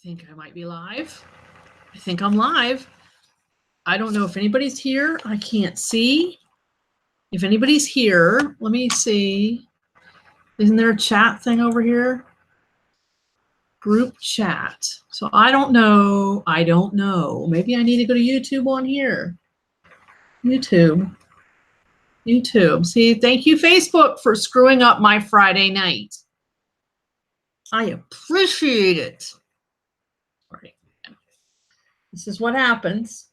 think I might be live. I think I'm live. I don't know if anybody's here. I can't see. If anybody's here, let me see. Isn't there a chat thing over here? Group chat. So I don't know. I don't know. Maybe I need to go to YouTube on here. YouTube. See, thank you, Facebook, for screwing up my Friday night. I appreciate it. All right. This is what happens.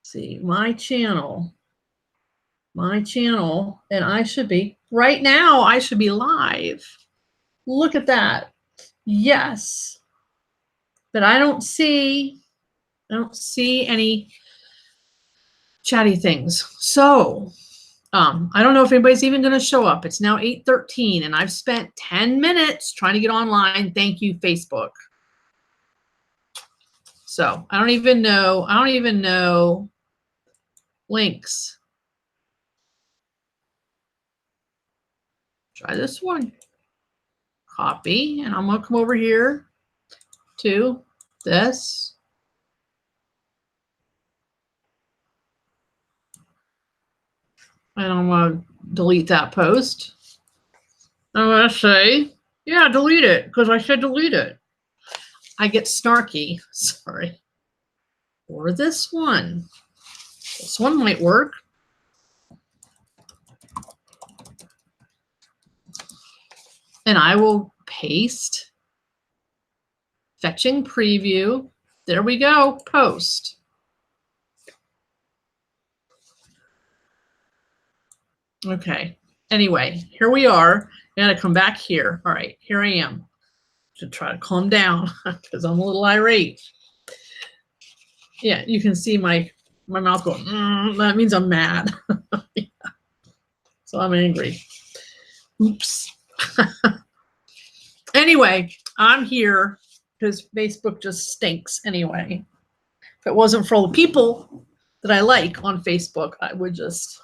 See, my channel, and I should be, right now, I should be live. Look at that. Yes. But I don't see any chatty things. So, I don't know if anybody's even going to show up. It's now 8:13 and I've spent 10 minutes trying to get online. Thank you, Facebook. So I don't even know links. Try this one. Copy, and I'm going to come over here to this. And I'm going to delete that post. I'm going to say, yeah, delete it, because I said delete it. I get snarky, sorry. Or this one. This one might work. And I will paste, fetching preview. There we go, post. Okay, anyway, here we are. I gotta come back here. All right, here I am. Should try to calm down because I'm a little irate. Yeah, you can see my mouth going, that means I'm mad. Yeah. So I'm angry. Oops. Anyway, I'm here because Facebook just stinks anyway. If it wasn't for all the people that I like on Facebook, I would just...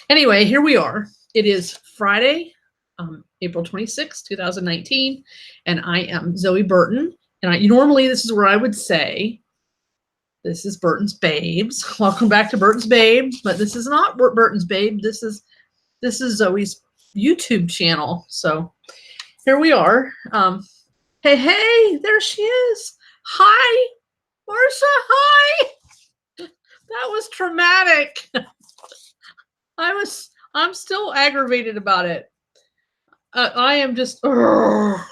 Anyway, here we are. It is Friday, April 26, 2019, and I am Zoe Burton. And normally this is where I would say, this is Burton's Babes. Welcome back to Burton's Babes, but this is not Burton's Babe. This is Zoe's YouTube channel. So here we are. Hey, there she is. Hi, Marcia, hi. That was traumatic. I'm still aggravated about it. I am just, how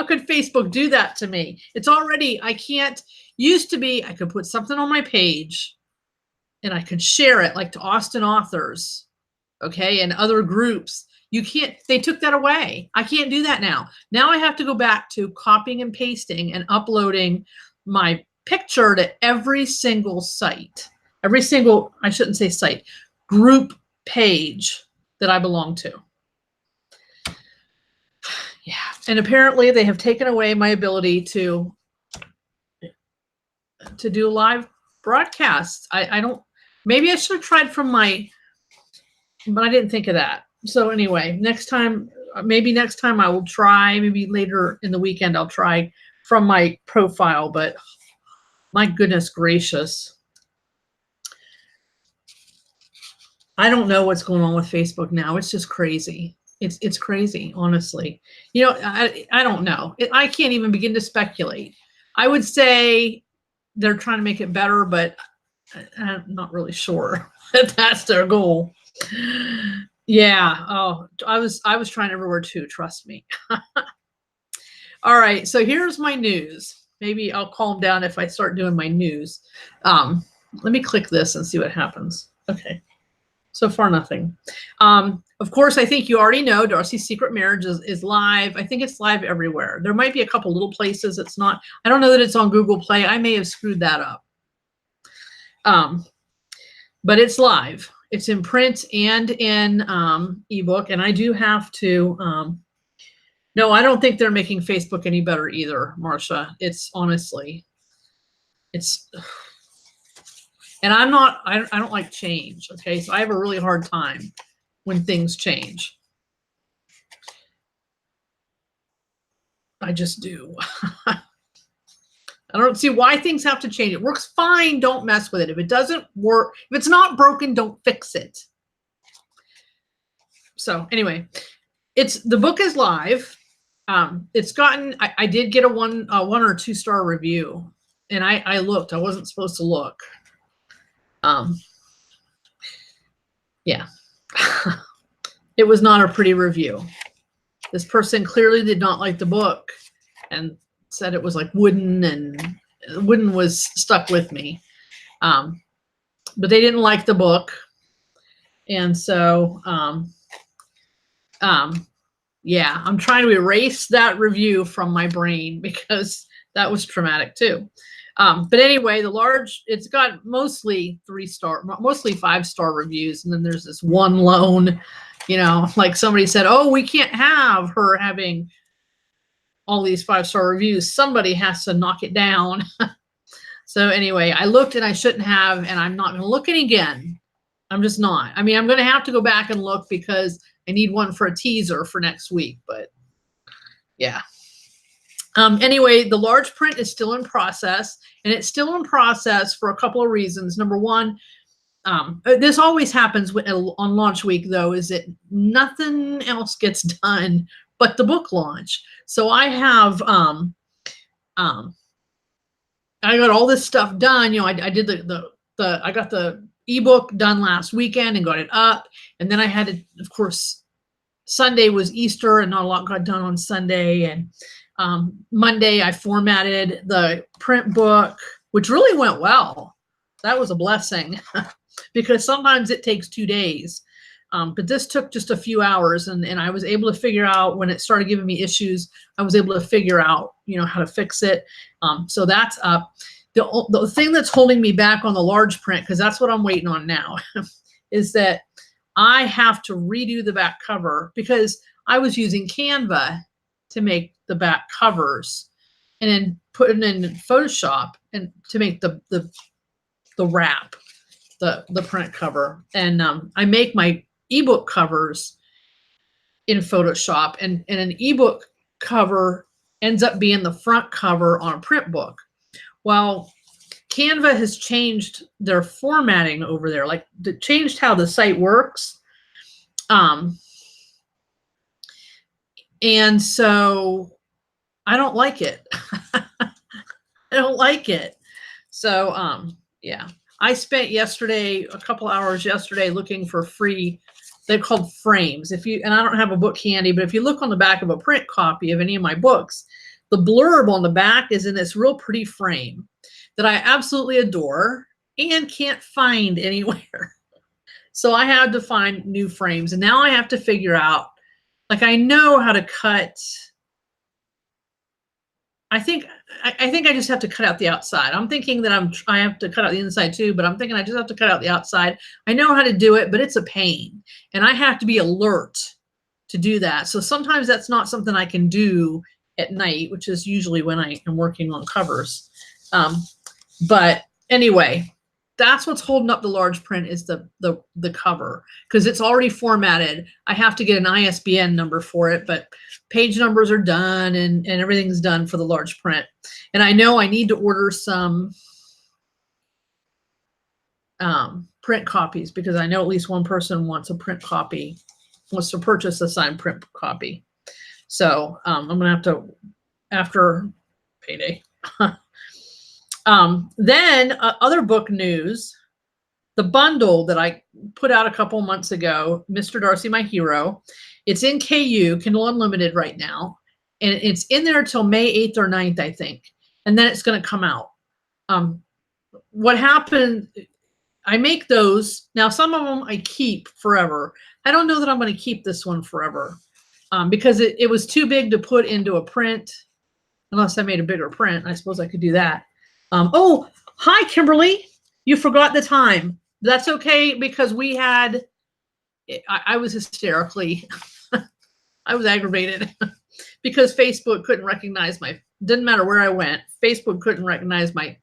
could Facebook do that to me? It's already, I can't, used to be, I could put something on my page and I could share it like to Austin authors, okay, and other groups. You can't, they took that away. I can't do that now. Now I have to go back to copying and pasting and uploading my picture to every single site. Every single, I shouldn't say site, group page that I belong to. Yeah, and apparently they have taken away my ability to do live broadcasts. I don't, maybe I should have tried from my, but I didn't think of that. So anyway, next time I will try, maybe later in the weekend, I'll try from my profile, but my goodness gracious. I don't know what's going on with Facebook now. It's just crazy. It's crazy, honestly. You know, I don't know. I can't even begin to speculate. I would say they're trying to make it better, but I'm not really sure that that's their goal. Yeah. Oh, I was trying everywhere too. Trust me. All right. So here's my news. Maybe I'll calm down if I start doing my news. Let me click this and see what happens. Okay. So far, nothing. Of course, I think you already know Darcy's Secret Marriage is live. I think it's live everywhere. There might be a couple little places it's not. I don't know that it's on Google Play. I may have screwed that up. But it's live. It's in print and in ebook. And I do have to, no, I don't think they're making Facebook any better either, Marcia. It's honestly, it's... And I don't like change, okay? So I have a really hard time when things change. I just do. I don't see why things have to change. It works fine. Don't mess with it. If it doesn't work, if it's not broken, don't fix it. So anyway, the book is live. It's gotten, I did get a one or 2 star review, and I looked. I wasn't supposed to look. Yeah. It was not a pretty review. This person clearly did not like the book and said it was like wooden, and wooden was stuck with me. But they didn't like the book. And so, yeah, I'm trying to erase that review from my brain because that was traumatic too. But anyway, it's got mostly 3-star, mostly 5-star reviews. And then there's this one lone, you know, like somebody said, oh, we can't have her having all these 5-star reviews. Somebody has to knock it down. So anyway, I looked and I shouldn't have, and I'm not going to look again. I'm just not. I mean, I'm going to have to go back and look because I need one for a teaser for next week, but yeah. Anyway, the large print is still in process, and it's still in process for a couple of reasons. Number one, this always happens on launch week, though, is that nothing else gets done but the book launch. So I have, I got all this stuff done. You know, I did I got the ebook done last weekend and got it up. And then I had to, of course, Sunday was Easter and not a lot got done on Sunday. And Monday I formatted the print book, which really went well. That was a blessing because sometimes it takes 2 days. But this took just a few hours, and I was able to figure out when it started giving me issues, I was able to figure out, you know, how to fix it. So that's up. The thing that's holding me back on the large print, because that's what I'm waiting on now, is that I have to redo the back cover because I was using Canva to make the back covers and then putting in Photoshop and to make the wrap, the print cover. And I make my ebook covers in Photoshop, and an ebook cover ends up being the front cover on a print book. Well, Canva has changed their formatting over there, like they changed how the site works. And so I don't like it. I don't like it. So yeah, I spent a couple hours yesterday looking for free, they're called frames. And I don't have a book handy, but if you look on the back of a print copy of any of my books, the blurb on the back is in this real pretty frame that I absolutely adore and can't find anywhere. So I had to find new frames, and now I have to figure out, like, I know how to cut. I think I just have to cut out the outside. I'm thinking that I have to cut out the inside too, but I'm thinking I just have to cut out the outside. I know how to do it, but it's a pain, and I have to be alert to do that. So sometimes that's not something I can do at night, which is usually when I am working on covers. But anyway, that's what's holding up the large print is the cover, because it's already formatted. I have to get an ISBN number for it, but page numbers are done and everything's done for the large print. And I know I need to order some print copies, because I know at least one person wants a print copy, wants to purchase a signed print copy. So I'm going to have to, after payday. Then other book news, the bundle that I put out a couple months ago, Mr. Darcy, My Hero, it's in KU, Kindle Unlimited right now, and it's in there till May 8th or 9th, I think, and then it's going to come out. What happened, I make those, now some of them I keep forever. I don't know that I'm going to keep this one forever because it was too big to put into a print, unless I made a bigger print. I suppose I could do that. Oh, hi, Kimberly. You forgot the time. That's okay, because we had, I was hysterically, I was aggravated because Facebook couldn't recognize didn't matter where I went, Facebook couldn't recognize my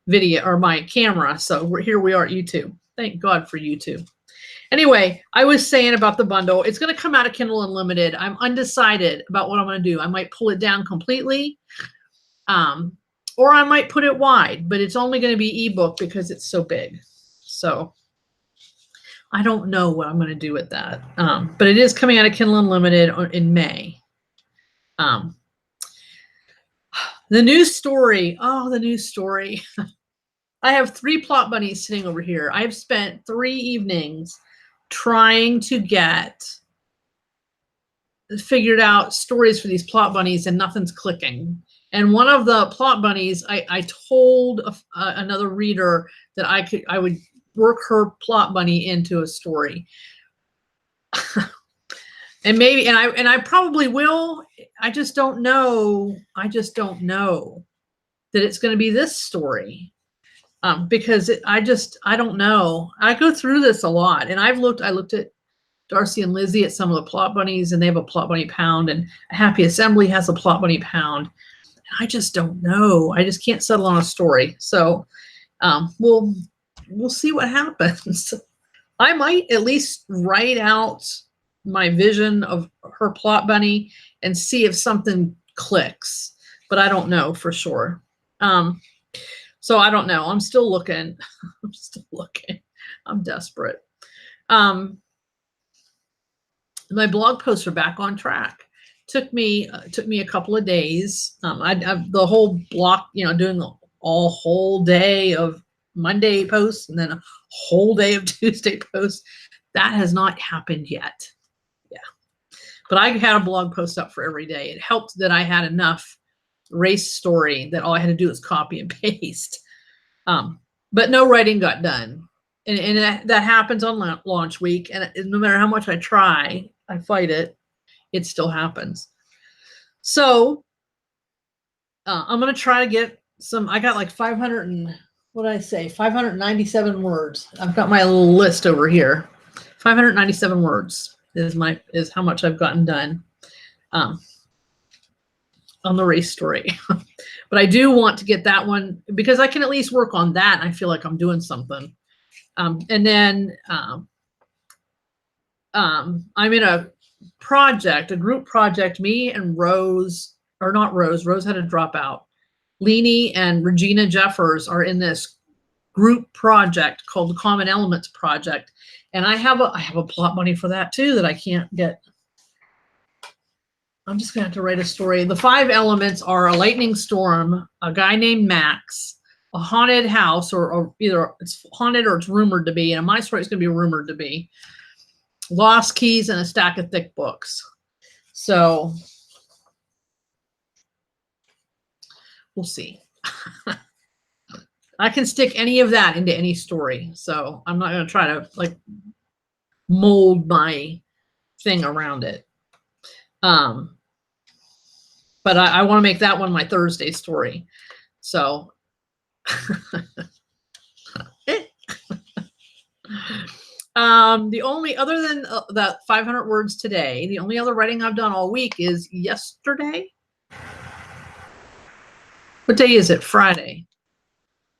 video or my camera. So here we are at YouTube. Thank God for YouTube. Anyway, I was saying about the bundle, it's going to come out of Kindle Unlimited. I'm undecided about what I'm going to do. I might pull it down completely, or I might put it wide, but it's only going to be ebook because it's so big. So I don't know what I'm going to do with that. But it is coming out of Kindle Unlimited in May. The news story. Oh, the news story. I have 3 plot bunnies sitting over here. I've spent 3 evenings trying to get figured out stories for these plot bunnies, and nothing's clicking. And one of the plot bunnies, I told another reader that I would work her plot bunny into a story. And maybe, and I probably will. I just don't know. I just don't know that it's going to be this story. Because I don't know. I go through this a lot, and I looked at Darcy and Lizzie at some of the plot bunnies, and they have a plot bunny pound, and Happy Assembly has a plot bunny pound. And I just don't know. I just can't settle on a story. So we'll see what happens. I might at least write out my vision of her plot bunny and see if something clicks, but I don't know for sure. So I don't know. I'm still looking. I'm still looking. I'm desperate. My blog posts are back on track. Took me a couple of days. I the whole block, doing the whole day of Monday posts and then a whole day of Tuesday posts. That has not happened yet. Yeah, but I had a blog post up for every day. It helped that I had enough race story that all I had to do was copy and paste. But no writing got done. And that happens on launch week. And no matter how much I try, I fight it, it still happens. So I'm going to try to get some, I got like 597 words. I've got my little list over here. 597 words is how much I've gotten done on the race story. But I do want to get that one because I can at least work on that. And I feel like I'm doing something. And then I'm in a group project. Me and Rose had to drop out. Leanie and Regina Jeffers are in this group project called the Common Elements Project. And I have a plot bunny for that too that I can't get. I'm just going to have to write a story. The 5 elements are a lightning storm, a guy named Max, a haunted house, or either it's haunted or it's rumored to be. And in my story, it's going to be rumored to be. Lost keys and a stack of thick books. So we'll see. I can stick any of that into any story. So I'm not going to try to mold my thing around it. But I want to make that one my Thursday story. So the only, other than that 500 words today, the only other writing I've done all week is yesterday. What day is it? Friday.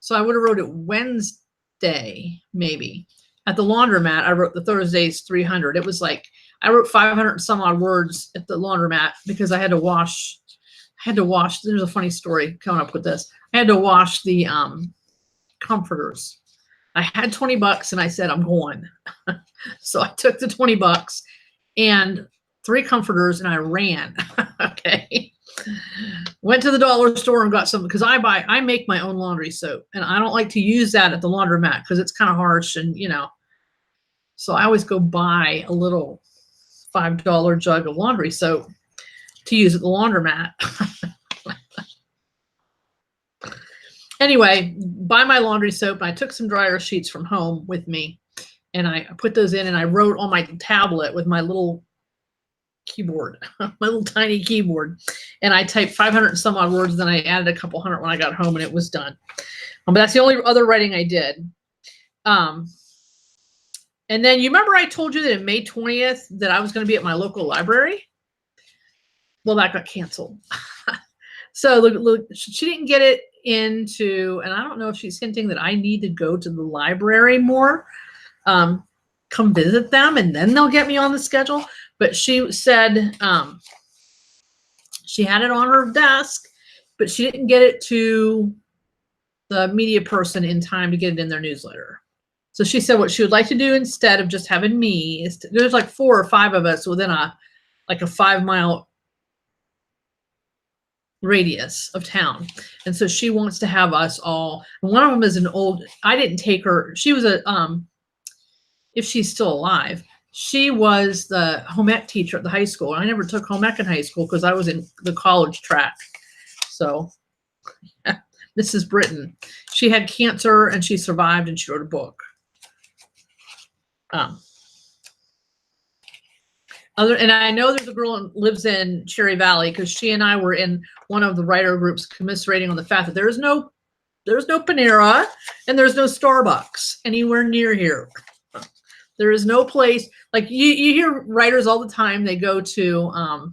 So I would have wrote it Wednesday, maybe. At the laundromat, I wrote the Thursday's 300. It was like, I wrote 500 and some odd words at the laundromat because I had to wash. There's a funny story coming up with this. I had to wash the comforters. I had $20 and I said, I'm going. So I took the $20 and 3 comforters and I ran. Okay. Went to the dollar store and got some, because I make my own laundry soap and I don't like to use that at the laundromat because it's kind of harsh and so I always go buy a little $5 jug of laundry soap to use at the laundromat. Anyway, buy my laundry soap. And I took some dryer sheets from home with me and I put those in and I wrote on my tablet with my little keyboard, my little tiny keyboard. And I typed 500 and some odd words. Then I added a couple hundred when I got home and it was done. But that's the only other writing I did. And then you remember I told you that in May 20th that I was going to be at my local library? Well, that got canceled. So look, she didn't get it into, and I don't know if she's hinting that I need to go to the library more. come visit them and then they'll get me on the schedule. But she said she had it on her desk, but she didn't get it to the media person in time to get it in their newsletter. So she said what she would like to do instead of just having me is there's like 4 or 5 of us within a 5-mile radius of town. And so she wants to have us all. And one of them is an old, I didn't take her. She was a, if she's still alive, she was the home ec teacher at the high school. I never took home ec in high school because I was in the college track. So Mrs. Burton, she had cancer and she survived and she wrote a book. And I know there's a girl who lives in Cherry Valley because she and I were in one of the writer groups commiserating on the fact that there's no Panera and there's no Starbucks anywhere near here. There is no place like you hear writers all the time. They go to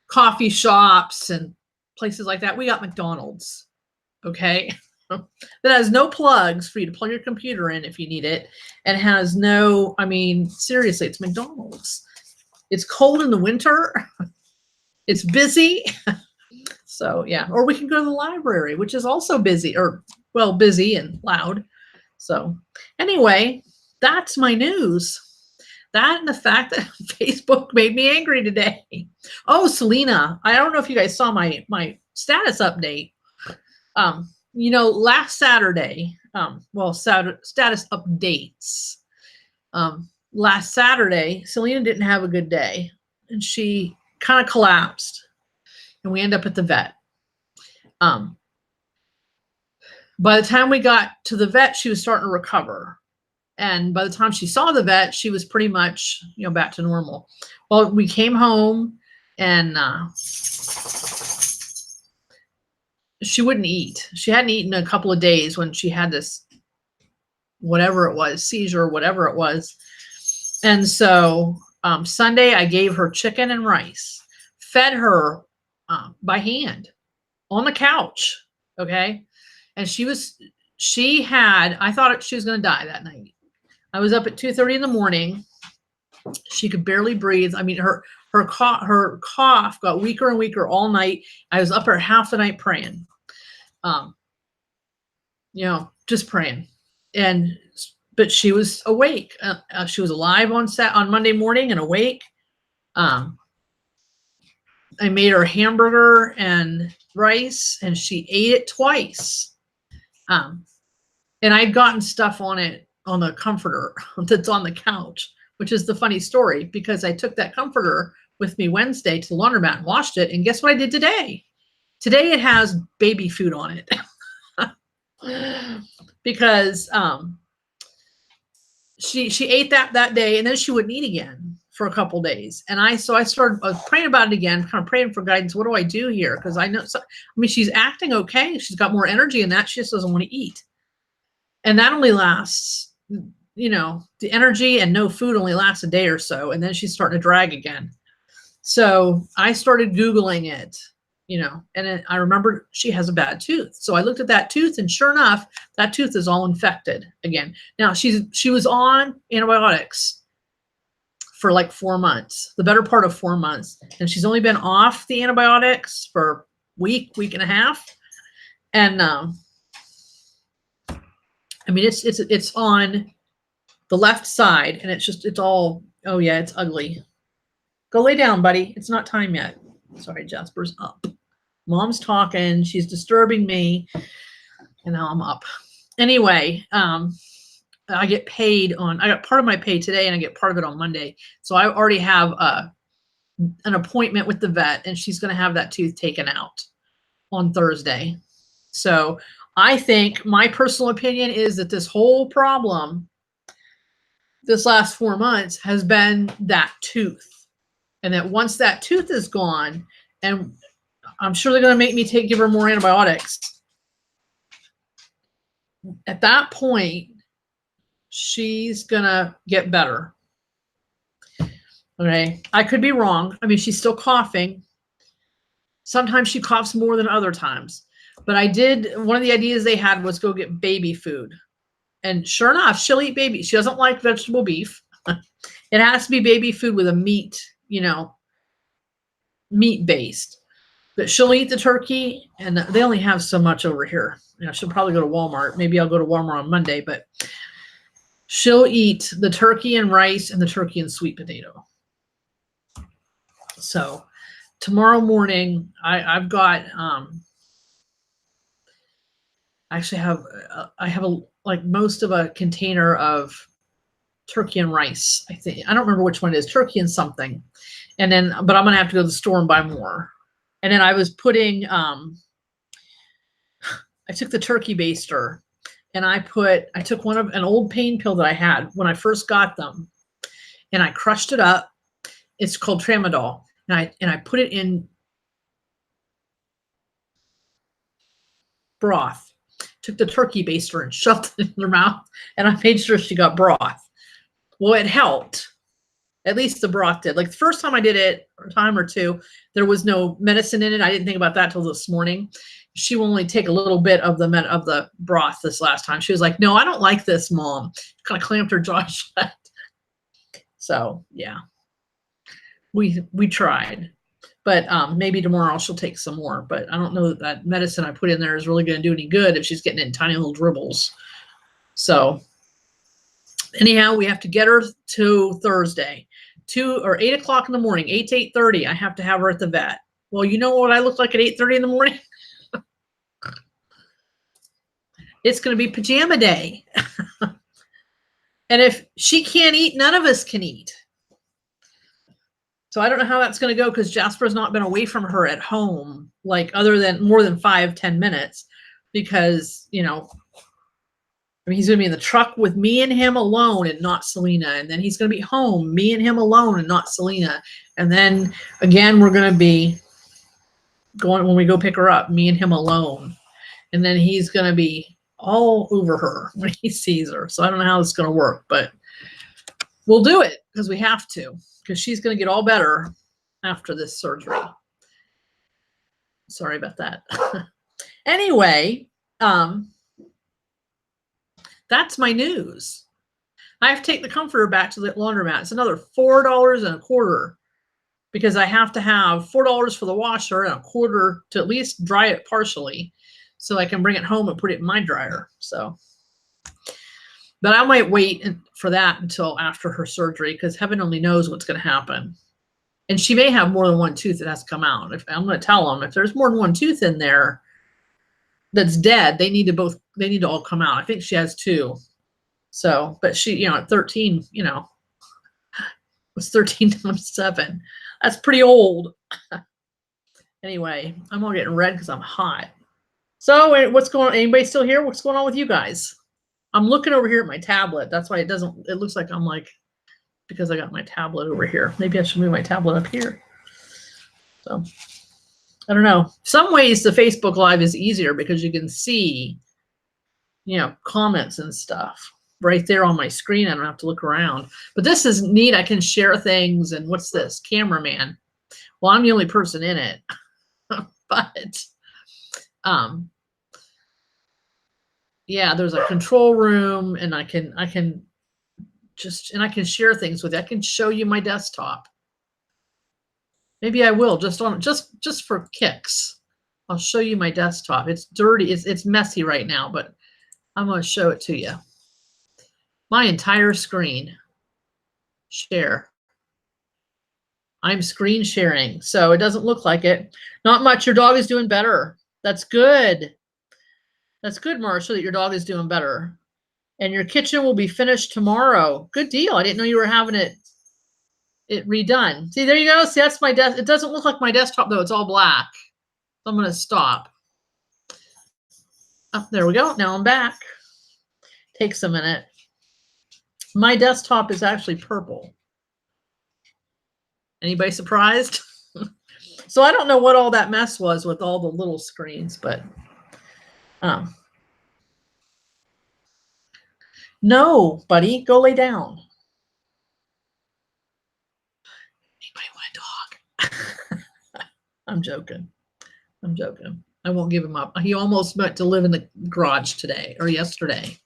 coffee shops and places like that. We got McDonald's, okay, that has no plugs for you to plug your computer in if you need it, and has no. I mean, seriously, it's McDonald's. It's cold in the winter. It's busy. So yeah, or we can go to the library, which is also busy, or well, busy and loud. So anyway, that's my news. That and the fact that Facebook made me angry today. Oh, Selena, I don't know if you guys saw my status update. You know, last Saturday, status updates. Last Saturday, Selena didn't have a good day and she kind of collapsed and we end up at the vet. By the time we got to the vet, she was starting to recover. And by the time she saw the vet, she was pretty much, you know, back to normal. Well, we came home and she wouldn't eat. She hadn't eaten in a couple of days when she had this, whatever it was, seizure, whatever it was. And so Sunday, I gave her chicken and rice, fed her by hand on the couch. Okay. And I thought she was going to die that night. I was up at 2:30 in the morning. She could barely breathe. I mean, her cough got weaker and weaker all night. I was up there half the night praying, you know, just praying. But she was awake. She was alive on Monday morning and awake. I made her hamburger and rice, and she ate it twice. And I'd gotten stuff on it on the comforter that's on the couch, which is the funny story because I took that comforter with me Wednesday to the laundromat and washed it. And guess what I did today? Today it has baby food on it because she ate that day and then she wouldn't eat again for a couple days. And I was praying about it again, kind of praying for guidance. What do I do here? Because I know, she's acting okay. She's got more energy in that. She just doesn't want to eat. And that only lasts, you know, the energy and no food only lasts a day or so. And then she's starting to drag again. So I started Googling it, you know, and then I remembered she has a bad tooth. So I looked at that tooth and sure enough, that tooth is all infected again. Now she was on antibiotics for like 4 months, the better part of 4 months. And she's only been off the antibiotics for week and a half. And, I mean, it's on the left side and it's all, oh yeah, it's ugly. Go lay down, buddy. It's not time yet. Sorry, Jasper's up. Mom's talking. She's disturbing me. And now I'm up. Anyway, I get paid I got part of my pay today and I get part of it on Monday. So I already have an appointment with the vet and she's going to have that tooth taken out on Thursday. So I think my personal opinion is that this whole problem this last 4 months has been that tooth. And that once that tooth is gone, and I'm sure they're going to make me give her more antibiotics. At that point, she's going to get better. Okay. I could be wrong. I mean, she's still coughing. Sometimes she coughs more than other times. But one of the ideas they had was go get baby food. And sure enough, she'll eat baby. She doesn't like vegetable beef. It has to be baby food with a meat, meat based. But she'll eat the turkey, and they only have so much over here. She'll probably go to Walmart. Maybe I'll go to Walmart on Monday, but she'll eat the turkey and rice and the turkey and sweet potato. So tomorrow morning, I've got I actually have like most of a container of turkey and rice. I think I don't remember which one it is, turkey and something. And then, but I'm gonna have to go to the store and buy more. And then I was putting I took the turkey baster and I took an old pain pill that I had when I first got them, and I crushed it up. It's called Tramadol, and I put it in broth. Took the turkey baster and shoved it in her mouth, and I made sure she got broth. Well, it helped. At least the broth did. Like the first time I did it, or time or two, there was no medicine in it. I didn't think about that till this morning. She will only take a little bit of the broth this last time. She was like, "No, I don't like this, Mom." She kind of clamped her jaw shut. So yeah, we tried, but maybe tomorrow she'll take some more. But I don't know that medicine I put in there is really going to do any good if she's getting it in tiny little dribbles. So anyhow, we have to get her to Thursday, 8 o'clock in the morning, 8 to 8:30. I have to have her at the vet. Well, you know what I look like at 8:30 in the morning? It's going to be pajama day. And if she can't eat, none of us can eat. So I don't know how that's going to go, because Jasper's not been away from her at home, like other than more than 5-10 minutes, because, he's going to be in the truck with me and him alone and not Selena. And then he's going to be home, me and him alone and not Selena. And then again, we're going to be going, when we go pick her up, me and him alone. And then he's going to be all over her when he sees her. So I don't know how it's going to work, but we'll do it because we have to, because she's going to get all better after this surgery. Sorry about that. Anyway, that's my news. I have to take the comforter back to the laundromat. It's another $4.25, because I have to have $4 for the washer and $0.25 to at least dry it partially, so I can bring it home and put it in my dryer. So, but I might wait for that until after her surgery, because heaven only knows what's going to happen. And she may have more than one tooth that has to come out. If I'm going to tell them, if there's more than one tooth in there that's dead, they need to all come out. I think she has 2. So, but she, at 13, was 13 times 7. That's pretty old. Anyway, I'm all getting red because I'm hot. So what's going on? Anybody still here? What's going on with you guys? I'm looking over here at my tablet. That's why it looks like I'm like, because I got my tablet over here. Maybe I should move my tablet up here. So I don't know. Some ways the Facebook Live is easier because you can see, comments and stuff right there on my screen. I don't have to look around. But this is neat. I can share things. And what's this? Cameraman. Well, I'm the only person in it. But yeah, there's a control room, and I can share things with you. I can show you my desktop. Maybe I will just for kicks. I'll show you my desktop. It's dirty. It's messy right now, but I'm going to show it to you. My entire screen. Share. I'm screen sharing, so it doesn't look like it. Not much. Your dog is doing better. That's good. That's good, Marsha, that your dog is doing better. And your kitchen will be finished tomorrow. Good deal. I didn't know you were having it redone. See, there you go. See, that's my desk. It doesn't look like my desktop, though. It's all black. So I'm going to stop. Oh, there we go. Now I'm back. Takes a minute. My desktop is actually purple. Anybody surprised? So I don't know what all that mess was with all the little screens, but no, buddy, go lay down. Anybody want a dog? I'm joking. I won't give him up. He almost went to live in the garage today or yesterday.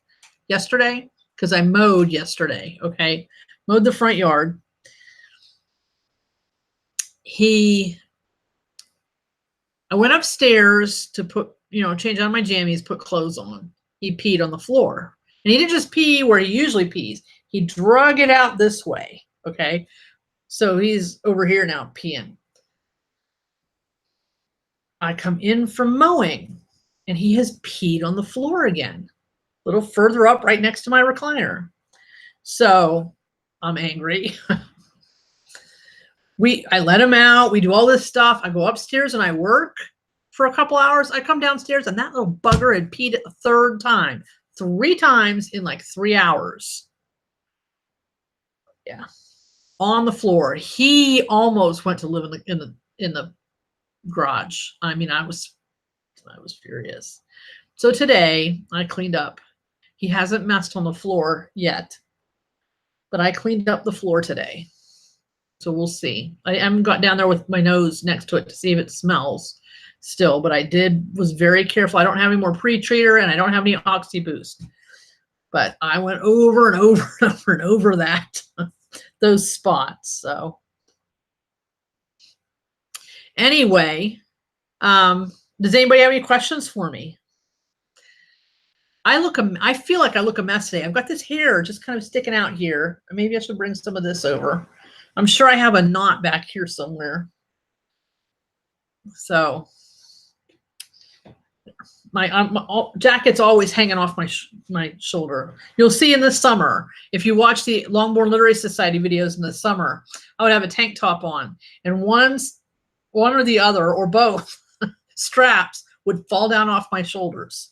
yesterday because I mowed yesterday. Okay. Mowed the front yard. I went upstairs to put, change out my jammies, put clothes on. He peed on the floor. And he didn't just pee where he usually pees. He drug it out this way. Okay. So he's over here now peeing. I come in from mowing and he has peed on the floor again, a little further up right next to my recliner. So I'm angry. I let him out. We do all this stuff. I go upstairs and I work for a couple hours. I come downstairs and that little bugger had peed a third time, 3 times in like 3 hours. Yeah. On the floor. He almost went to live in the garage. I mean, I was furious. So today I cleaned up. He hasn't messed on the floor yet, but I cleaned up the floor today. So we'll see. I haven't got down there with my nose next to it to see if it smells still, but I was very careful. I don't have any more pre-treater and I don't have any Oxy Boost, but I went over and over and over and over those spots. So anyway, does anybody have any questions for me? I feel like I look a mess today. I've got this hair just kind of sticking out here. Maybe I should bring some of this over. I'm sure I have a knot back here somewhere. So my jacket's always hanging off my shoulder. You'll see in the summer, if you watch the Longbourn Literary Society videos in the summer, I would have a tank top on, and one or the other or both straps would fall down off my shoulders.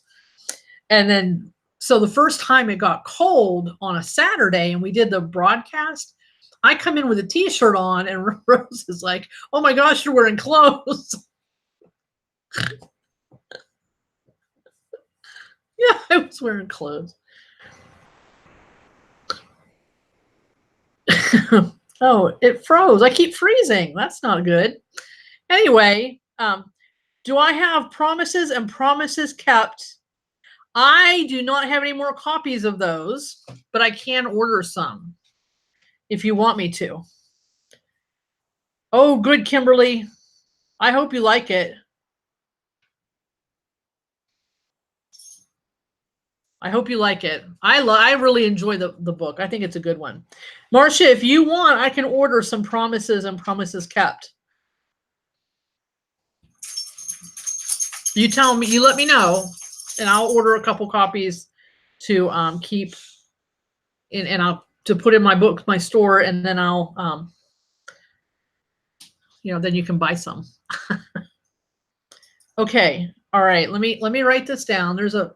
And then, so the first time it got cold on a Saturday and we did the broadcast, I come in with a t-shirt on and Rose is like, oh my gosh, you're wearing clothes. Yeah, I was wearing clothes. Oh, it froze. I keep freezing. That's not good. Anyway, do I have promises and promises kept? I do not have any more copies of those, but I can order some if you want me to. Oh, good, Kimberly. I hope you like it. I hope you like it. I really enjoy the book. I think it's a good one. Marcia, if you want, I can order some promises and promises kept. You tell me, you let me know, and I'll order a couple copies to keep and I'll to put in my store, and then I'll then you can buy some. Okay. All right. Let me write this down. There's a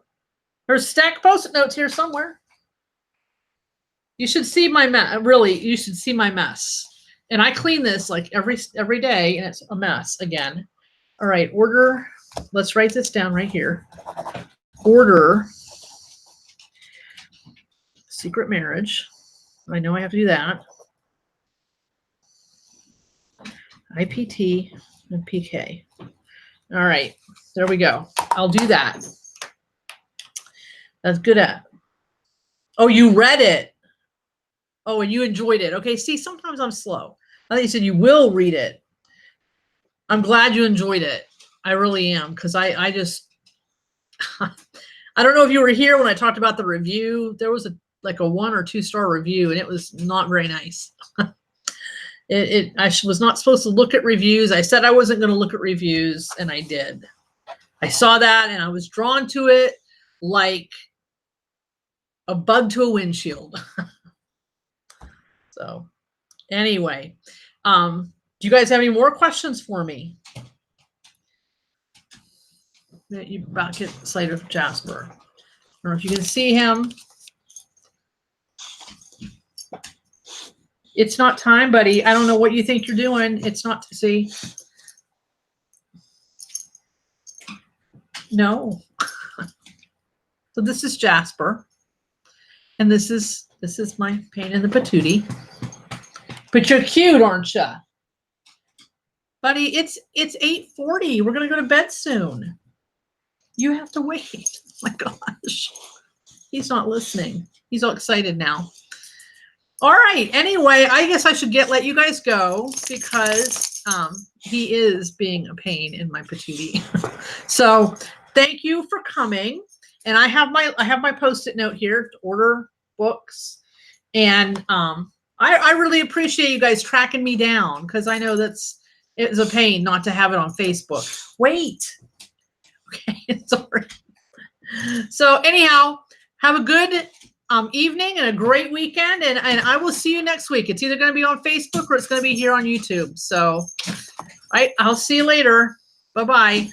stack Post-it notes here somewhere. You should see my mess. Really, you should see my mess. And I clean this like every day, and it's a mess again. All right, order. Let's write this down right here. Order Secret Marriage. I know I have to do that. IPT and PK. All right, there we go. I'll do that. That's good at. Oh, you read it. Oh, and you enjoyed it. Okay, see, sometimes I'm slow. I think you said you will read it. I'm glad you enjoyed it. I really am, because I just, I don't know if you were here when I talked about the review. There was like a 1 or 2 star review, and it was not very nice. I was not supposed to look at reviews. I said I wasn't going to look at reviews, and I did. I saw that, and I was drawn to it like a bug to a windshield. So anyway, do you guys have any more questions for me? You back at sight of Jasper. I don't know if you can see him. It's not time, buddy. I don't know what you think you're doing. It's not to see. No. So this is Jasper. And this is my pain in the patootie. But you're cute, aren't you? Buddy, it's 8:40. We're gonna go to bed soon. You have to wait. Oh my gosh. He's not listening. He's all excited now. All right. Anyway, I guess I should let you guys go because he is being a pain in my patootie. So thank you for coming. And I have my Post-it note here to order books. And I really appreciate you guys tracking me down because I know it's a pain not to have it on Facebook. Wait. Okay, sorry. So anyhow, have a good evening and a great weekend. And I will see you next week. It's either going to be on Facebook or it's going to be here on YouTube. So, all right, I'll see you later. Bye-bye.